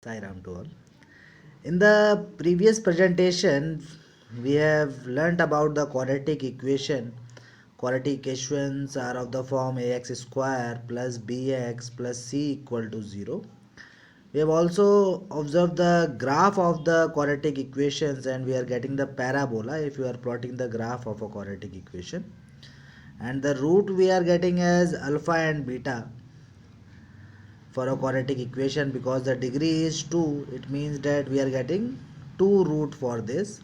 Sai Ram to all. In the previous presentation, we have learnt about the quadratic equation. Quadratic equations are of the form ax square plus bx plus c equal to 0. We have also observed the graph of the quadratic equations and we are getting the parabola if you are plotting the graph of a quadratic equation. And the root we are getting as alpha and beta for a quadratic equation because the degree is 2. It means that we are getting 2 root for this.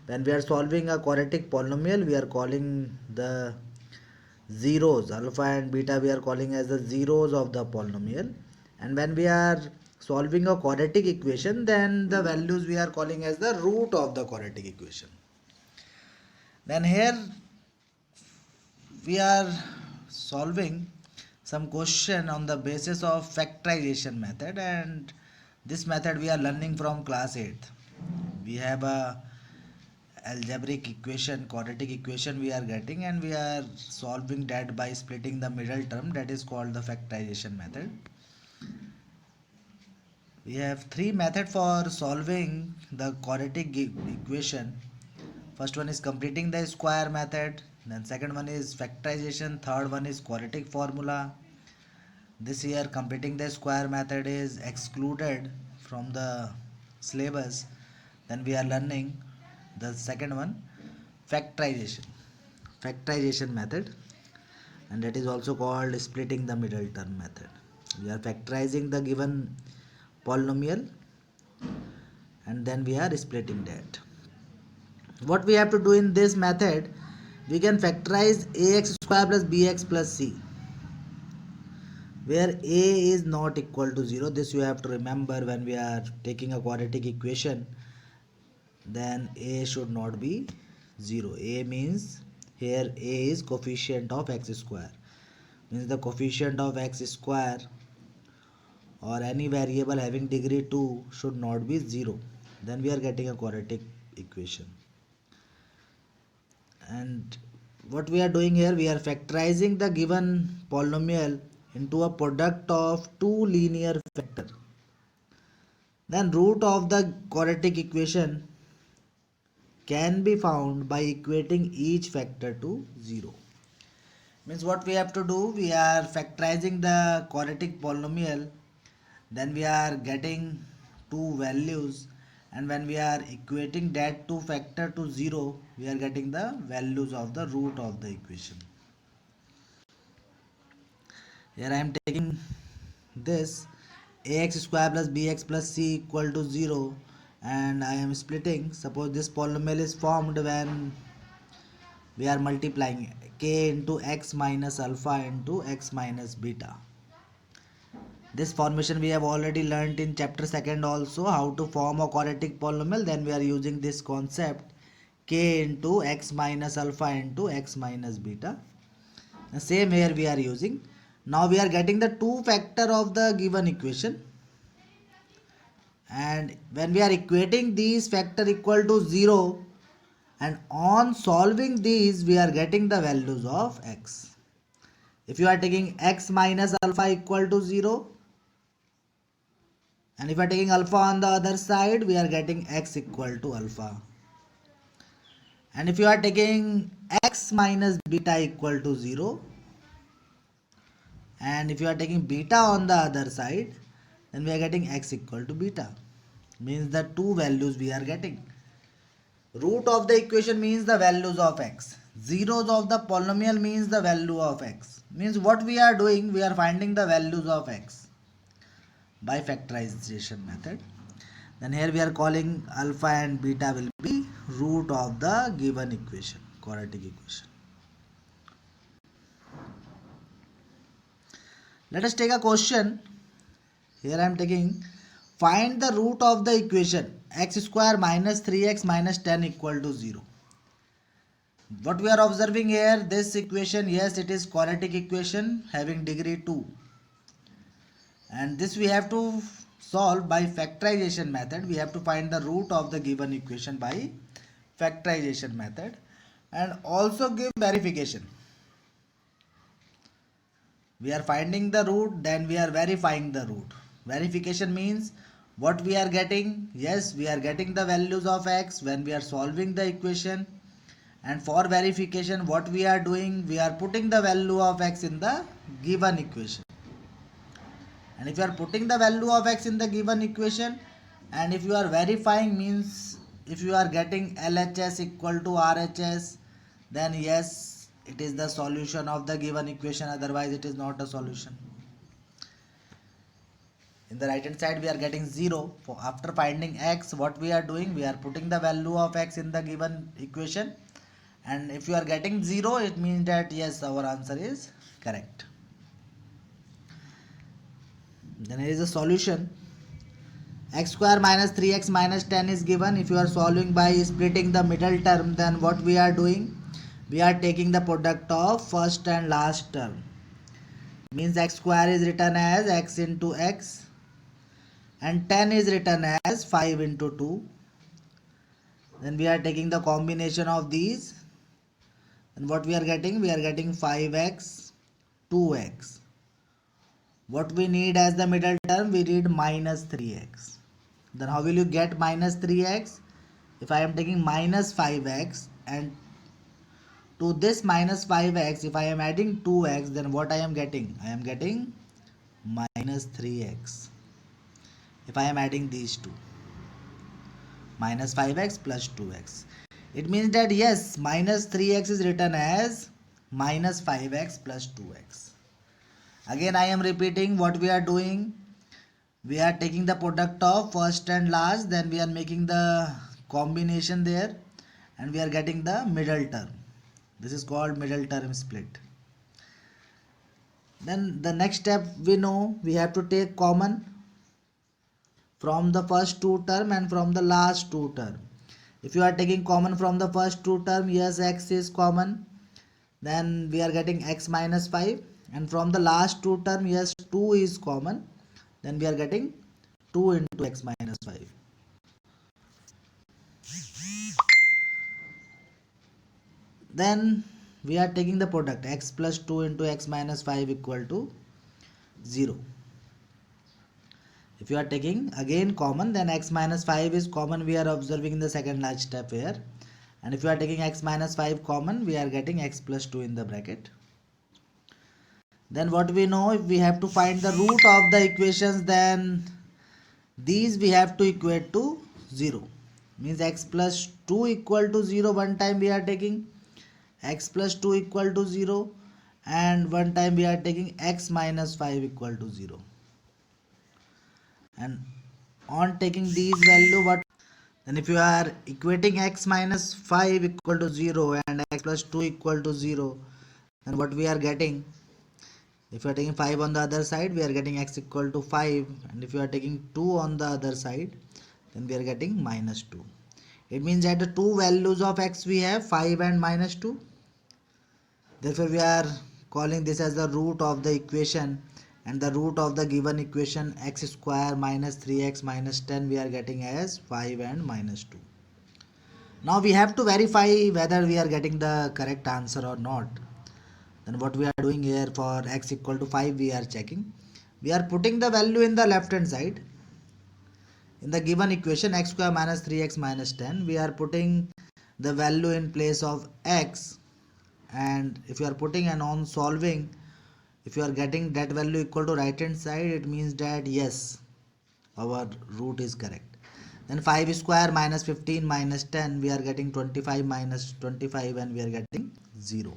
When we are solving a quadratic polynomial, we are calling the zeros alpha and beta, we are calling as the zeros of the polynomial. And when we are solving a quadratic equation, then the values we are calling as the root of the quadratic equation. Then here we are solving some question on the basis of factorization method, and this method we are learning from class 8th. We have a algebraic equation, quadratic equation we are getting, and we are solving that by splitting the middle term, that is called the factorization method. We have three methods for solving the quadratic equation. First one is completing the square method, then second one is factorization, third one is quadratic formula. This year completing the square method is excluded from the syllabus. Then we are learning the second one, factorization. Factorization method, and that is also called splitting the middle term method. We are factorizing the given polynomial and then we are splitting that. What we have to do in this method, we can factorize ax square plus bx plus c, where a is not equal to 0. This you have to remember when we are taking a quadratic equation, then a should not be 0. A means here a is coefficient of x square, means the coefficient of x square or any variable having degree 2 should not be 0. Then we are getting a quadratic equation. And what we are doing here, we are factorizing the given polynomial into a product of two linear factor. Then root of the quadratic equation can be found by equating each factor to 0. Means what we have to do, we are factorizing the quadratic polynomial, then we are getting two values, and when we are equating that two factor to 0, we are getting the values of the root of the equation. Here I am taking this ax square plus bx plus c equal to 0, and I am splitting. Suppose this polynomial is formed when we are multiplying k into x minus alpha into x minus beta. This formation we have already learnt in chapter 2nd also, how to form a quadratic polynomial. Then we are using this concept k into x minus alpha into x minus beta. The same here we are using. Now we are getting the two factor of the given equation, and when we are equating these factor equal to 0, and on solving these we are getting the values of x. If you are taking x minus alpha equal to 0, and if you are taking alpha on the other side, we are getting x equal to alpha. And if you are taking x minus beta equal to 0, and if you are taking beta on the other side, then we are getting x equal to beta. Means the two values we are getting. Root of the equation means the values of x. Zeros of the polynomial means the value of x. Means what we are doing, we are finding the values of x by factorization method. Then here we are calling alpha and beta will be root of the given equation, quadratic equation. Let us take a question. Here I am taking, find the root of the equation x square minus 3x minus 10 equal to 0. What we are observing here, this equation, yes, it is quadratic equation having degree 2. And this we have to solve by factorization method. We have to find the root of the given equation by factorization method and also give verification. We are finding the root, then we are verifying the root. Verification means What we are getting? Yes, we are getting the values of x when we are solving the equation. And for verification, what we are doing? We are putting the value of x in the given equation. And if you are putting the value of x in the given equation, and if you are verifying, means if you are getting LHS equal to RHS, then yes, it is the solution of the given equation, otherwise it is not a solution. In the right hand side we are getting 0. After finding x, what we are doing? We are putting the value of x in the given equation, and if you are getting 0, it means that yes, our answer is correct. Then here is a solution. X square minus 3x minus 10 is given. If you are solving by splitting the middle term, then what we are doing? We are taking the product of first and last term. Means x square is written as x into x, and 10 is written as 5 into 2. Then we are taking the combination of these, and what we are getting? We are getting 5x, 2x. What we need as the middle term? We need minus 3x. Then how will you get minus 3x? If I am taking minus 5x, and to this minus 5x, if I am adding 2x, then what I am getting? I am getting minus 3x. If I am adding these two, minus 5x plus 2x. It means that yes, minus 3x is written as minus 5x plus 2x. Again I am repeating what we are doing. We are taking the product of first and last, then we are making the combination there, and we are getting the middle term. This is called middle term split. Then the next step, we know we have to take common from the first two term and from the last two term. If you are taking common from the first two term, yes, x is common, then we are getting x minus 5, and from the last two term, yes, 2 is common, then we are getting 2 into x minus 5. Then we are taking the product x plus 2 into x minus 5 equal to 0. If you are taking again common, then x minus 5 is common, we are observing in the second large step here. And if you are taking x minus 5 common, we are getting x plus 2 in the bracket. Then what we know, if we have to find the root of the equations, then these we have to equate to 0. Means x plus 2 equal to 0 one time we are taking, x plus 2 equal to 0, and one time we are taking x minus 5 equal to 0. And on taking these value, what then? If you are equating x minus 5 equal to 0 and x plus 2 equal to 0, then what we are getting? If you are taking 5 on the other side, we are getting x equal to 5, and if you are taking 2 on the other side, then we are getting minus 2. It means that the two values of x we have 5 and minus 2. Therefore we are calling this as the root of the equation, and the root of the given equation x square minus 3x minus 10 we are getting as 5 and minus 2. Now we have to verify whether we are getting the correct answer or not. Then what we are doing here, for x equal to 5 we are checking. We are putting the value in the left hand side. In the given equation x square minus 3x minus 10, we are putting the value in place of x, and if you are putting and on solving, if you are getting that value equal to right hand side, it means that yes, our root is correct. Then 5 square minus 15 minus 10, we are getting 25 minus 25, and we are getting 0.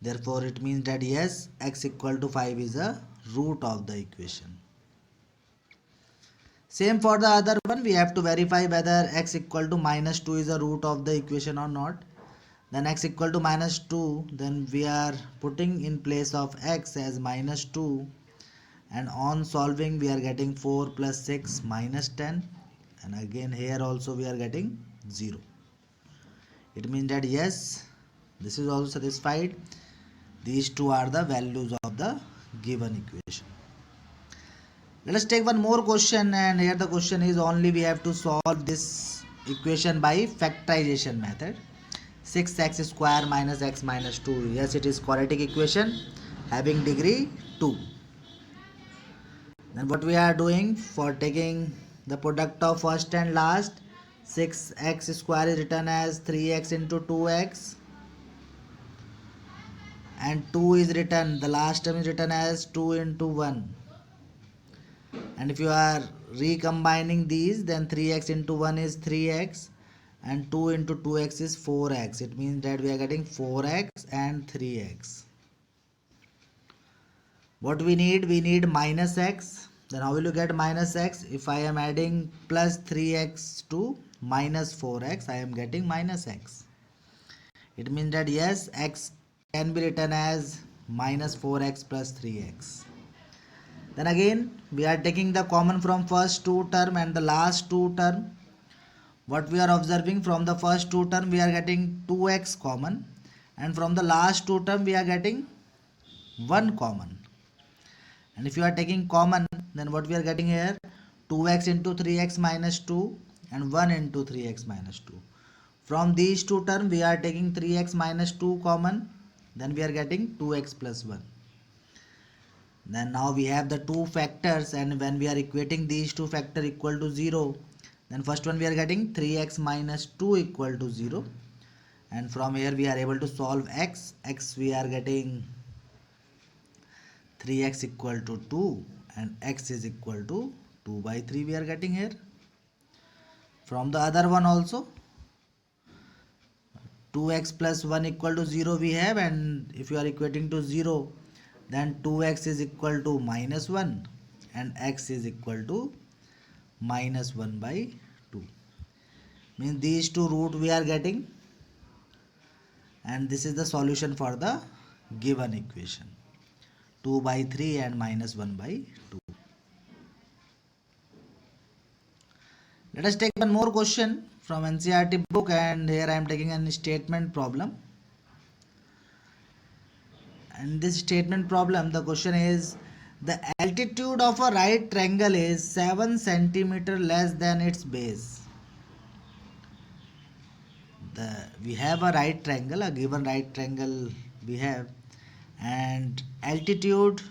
Therefore it means that yes, x equal to 5 is a root of the equation. Same for the other one, we have to verify whether x equal to minus 2 is a root of the equation or not. Then x equal to minus 2, then we are putting in place of x as minus 2, and on solving we are getting 4 plus 6 minus 10, and again here also we are getting 0. It means that yes, this is also satisfied. These two are the values of the given equation. Let us take one more question, and here the question is only we have to solve this equation by factorization method. 6x square minus x minus 2. Yes, it is quadratic equation having degree 2. Then what we are doing for taking the product of first and last, 6x square is written as 3x into 2x, and 2 is written, the last term is written as 2 into 1. And if you are recombining these, then 3x into 1 is 3x and 2 into 2x is 4x. It means that we are getting 4x and 3x. What we need minus x. Then how will you get minus x? If I am adding plus 3x to minus 4x, I am getting minus x. It means that yes, x can be written as minus 4x plus 3x. Then again we are taking the common from first two term and the last two term. What we are observing, from the first two term we are getting 2x common, and from the last two term we are getting 1 common. And if you are taking common, then what we are getting here, 2x into 3x minus 2 and 1 into 3x minus 2. From these two terms we are taking 3x minus 2 common, then we are getting 2x plus 1. Then now we have the two factors, and when we are equating these two factors equal to 0, then first one we are getting 3x minus 2 equal to 0, and from here we are able to solve x. We are getting 3x equal to 2 and x is equal to 2 by 3 we are getting here. From the other one also, 2x plus 1 equal to 0 we have, and if you are equating to 0, then 2x is equal to minus 1 and x is equal to minus 1 by 2. Means these two root we are getting, and this is the solution for the given equation, 2 by 3 and minus 1 by 2. Let us take one more question from NCERT book, and here I am taking a statement problem. And this statement problem, the question is, the altitude of a right triangle is 7 centimeter less than its base. We have a right triangle, a given right triangle we have, and altitude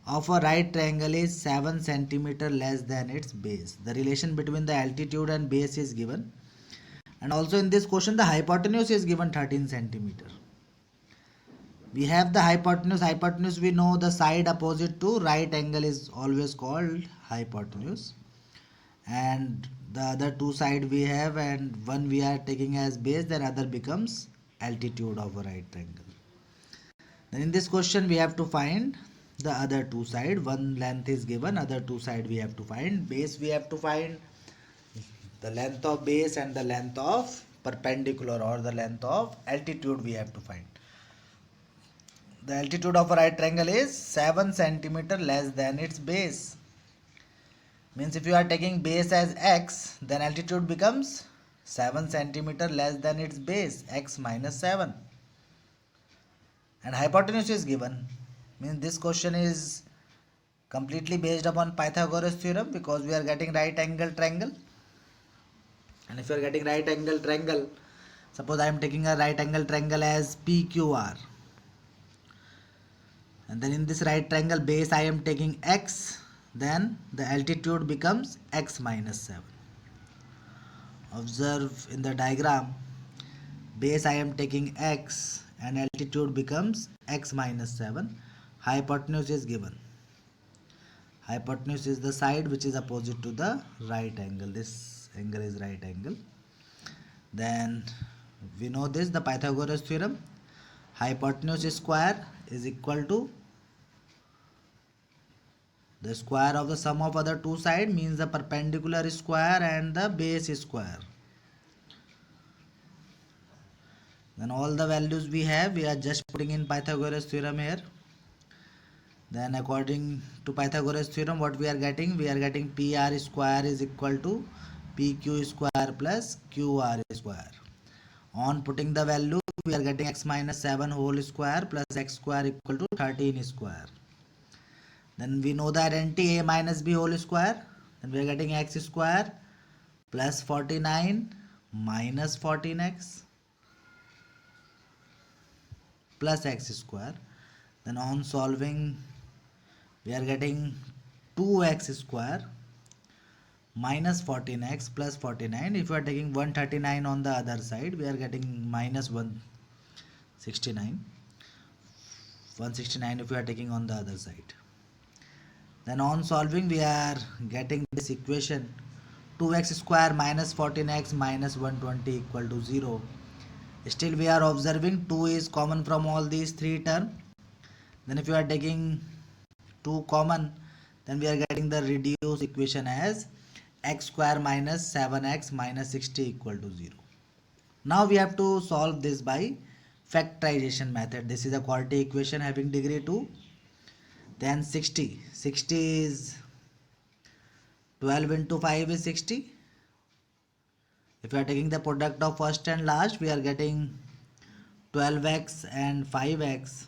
of a right triangle is 7 centimeter less than its base. The relation between the altitude and base is given, and also in this question the hypotenuse is given 13 centimeter. We have the hypotenuse we know, the side opposite to right angle is always called hypotenuse, and the other two side we have, and one we are taking as base, then other becomes altitude of a right triangle. Then in this question we have to find the other two side. One length is given, other two side we have to find. Base we have to find the length of base, and the length of perpendicular or the length of altitude we have to find. The altitude of a right triangle is 7 centimeter less than its base. Means if you are taking base as x, then altitude becomes 7 centimeter less than its base, x minus 7. And hypotenuse is given. Means this question is completely based upon Pythagoras theorem, because we are getting right angle triangle. And if you are getting right angle triangle, suppose I am taking a right angle triangle as PQR. And then in this right triangle base I am taking x, then the altitude becomes x minus 7. Observe in the diagram, base I am taking x and altitude becomes x minus 7. Hypotenuse is given. Hypotenuse is the side which is opposite to the right angle. This angle is right angle. Then we know this, the Pythagoras theorem. Hypotenuse square is equal to the square of the sum of other two sides, means the perpendicular square and the base square. Then all the values we have, we are just putting in Pythagoras theorem here. Then according to Pythagoras theorem, what we are getting? We are getting PR square is equal to PQ square plus QR square. On putting the value, we are getting x minus 7 whole square plus x square equal to 13 square. Then we know the identity a minus b whole square. Then we are getting x square plus 49 minus 14x plus x square. Then on solving, we are getting 2x square minus 14x plus 49. If you are taking 139 on the other side, we are getting minus 169. 169 if we are taking on the other side. Then on solving, we are getting this equation 2x square minus 14x minus 120 equal to 0. Still we are observing 2 is common from all these three terms. Then if you are taking 2 common, then we are getting the reduced equation as x square minus 7x minus 60 equal to 0. Now we have to solve this by factorization method. This is a quality equation having degree 2. Then 60 is 12 into 5 is 60. If we are taking the product of first and last, we are getting 12x and 5x,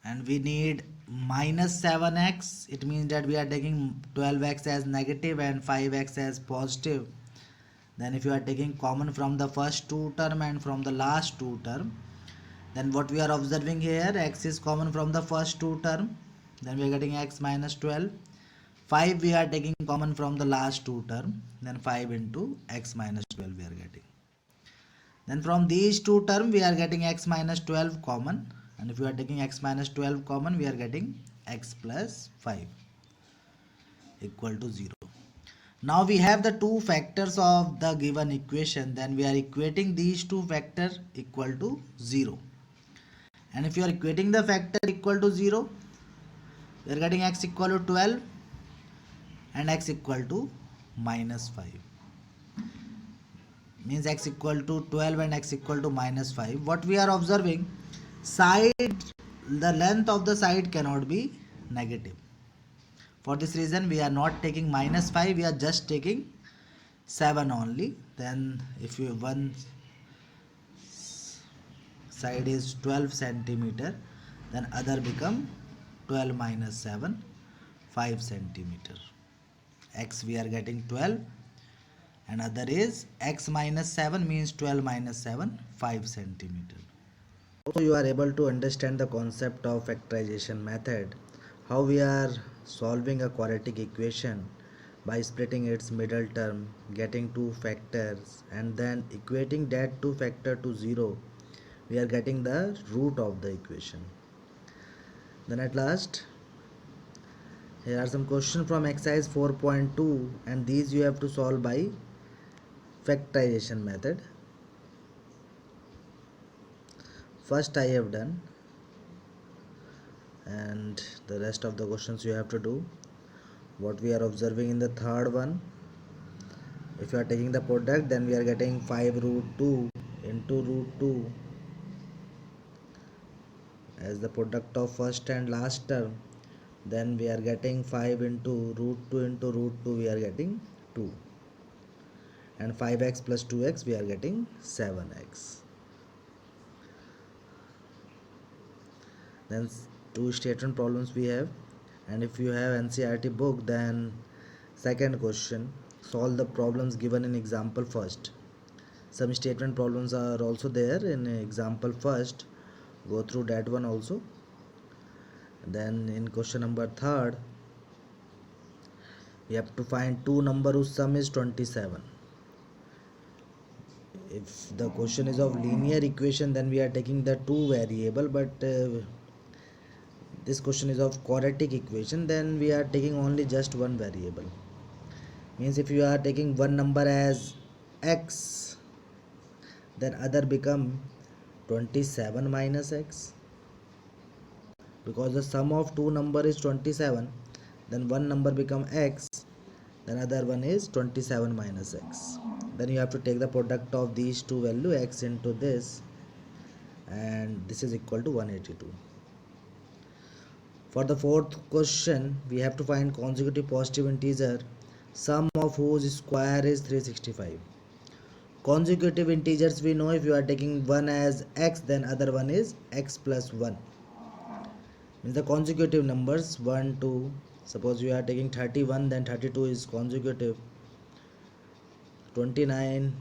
and we need minus 7x. It means that we are taking 12x as negative and 5x as positive. Then if you are taking common from the first two term and from the last two term, then what we are observing here, x is common from the first two term, then we are getting x minus 12. 5 we are taking common from the last two term, then 5 into x minus 12 we are getting. Then from these two term we are getting x minus 12 common, and if we are taking x minus 12 common, we are getting x plus 5 equal to 0. Now we have the two factors of the given equation, then we are equating these two factors equal to 0. And if you are equating the factor equal to 0, we are getting x equal to 12 and x equal to minus 5. Means x equal to 12 and x equal to minus 5. What we are observing, the length of the side cannot be negative. For this reason we are not taking minus 5, we are just taking 7 only. Then if you one side is 12 centimeter, then other become 12 minus 7, 5 centimeter. X we are getting 12 and other is x minus 7 means 12 minus 7, 5 centimeter. So you are able to understand the concept of factorization method, how we are solving a quadratic equation by splitting its middle term, getting two factors, and then equating that two factor to 0. We are getting the root of the equation. Then at last, here are some questions from exercise 4.2, and these you have to solve by factorization method. First I have done, and the rest of the questions you have to do. What we are observing in the third one, if you are taking the product, then we are getting 5 root 2 into root 2 as the product of first and last term. Then we are getting 5 into root 2 we are getting 2, and 5x plus 2x we are getting 7x. Then two statement problems we have, and if you have NCERT book, then second question, solve the problems given in example first. Some statement problems are also there in example first, go through that one also. Then in question number third, we have to find two number whose sum is 27. If the question is of linear equation, then we are taking the two variable, but this question is of quadratic equation, then we are taking only just one variable. Means if you are taking one number as x, then other become 27 minus x, because the sum of two number is 27, then one number become x, then other one is 27 minus x. Then you have to take the product of these two value, x into this, and this is equal to 182. For the fourth question, we have to find consecutive positive integer, sum of whose square is 365. Consecutive integers we know, if you are taking one as x, then other one is x plus 1. Means the consecutive numbers 1, 2, suppose you are taking 31, then 32 is consecutive, 29,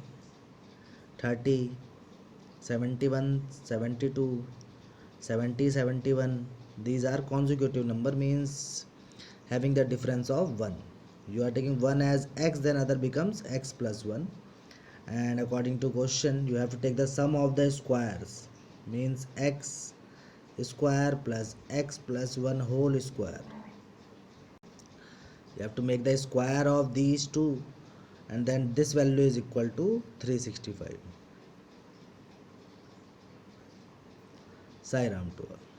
30, 71, 72, 70, 71, These are consecutive number, means having the difference of 1. You are taking 1 as x, then other becomes x plus 1. And according to question, you have to take the sum of the squares, means x square plus x plus 1 whole square. You have to make the square of these two, and then this value is equal to 365. Sai Ram to all.